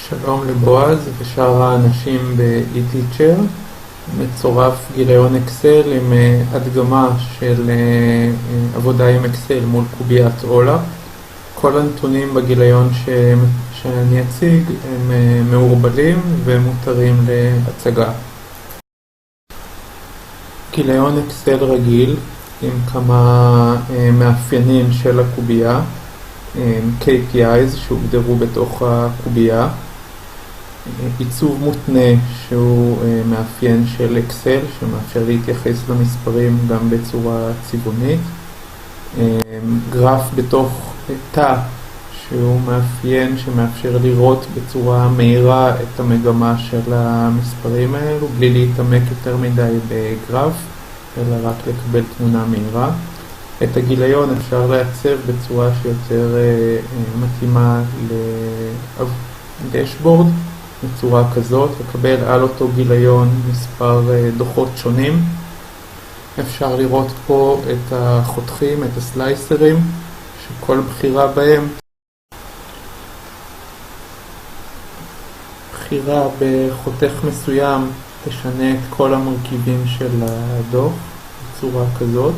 שלום לבועז ושאר האנשים ב-eTeacher. מצורף גיליון אקסל עם הדגמה של עבודה עם אקסל מול קוביית אולה. כל הנתונים בגיליון שאני אציג הם מעורבלים ומותרים להצגה. גיליון אקסל רגיל עם כמה מאפיינים של הקובייה, KPIs שהוגדרו בתוך הקובייה, עיצוב מותנה שהוא מאפיין של אקסל שמאפשר להתייחס למספרים גם בצורה צבעונית, גרף בתוך תא שהוא מאפיין שמאפשר לראות בצורה מהירה את המגמה של המספרים האלו בלי להתעמק יותר מדי בגרף אלא רק לקבל תמונה מהירה. את הגיליון אפשר לעצב בצורה שיותר מתאימה לדשבורד בצורה כזאת, לקבל על אותו גיליון מספר דוחות שונים. אפשר לראות פה את החותכים, את הסלייסרים, שכל בחירה בהם, בחירה בחותך מסוים תשנה את כל המרכיבים של הדוח בצורה כזאת,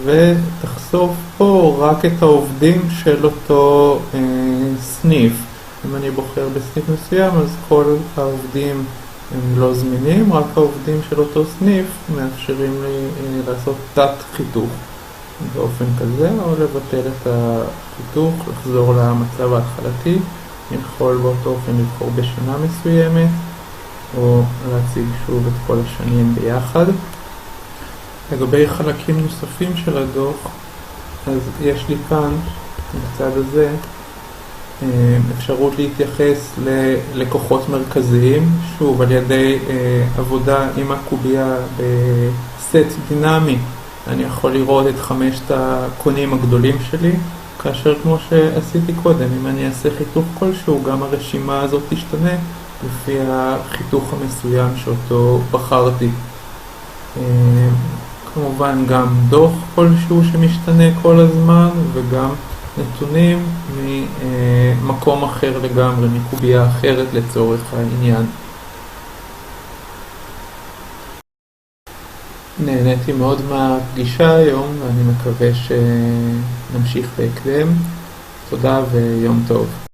ותחשוף פה רק את העובדים של אותו סניף. אם אני בוחר בסניף מסוים אז כל העובדים הם לא זמינים, רק העובדים של אותו סניף מאפשרים לי לעשות תת חיתוך באופן כזה, או לבטל את החיתוך, לחזור למצב ההתחלתי. אני יכול באותו אופן לבחור בשנה מסוימת או להציג שוב את כל השנים ביחד. לגבי חלקים נוספים של הדוח, אז יש לי כאן בצד הזה אפשרות להתייחס ללקוחות מרכזיים, שוב על ידי עבודה עם הקובייה בסט דינמי. אני יכול לראות את 5 הקונים הגדולים שלי, כאשר כמו שעשיתי קודם, אם אני אעשה חיתוך כלשהו, גם הרשימה הזאת תשתנה לפי החיתוך המסוים שאותו בחרתי. כמובן גם דוח כלשהו שמשתנה כל הזמן, וגם נתונים ממקום אחר לגמרי, מקובייה אחרת לצורך העניין. נהניתי מאוד מהפגישה היום, ואני מקווה שנמשיך בהקדם. תודה ויום טוב.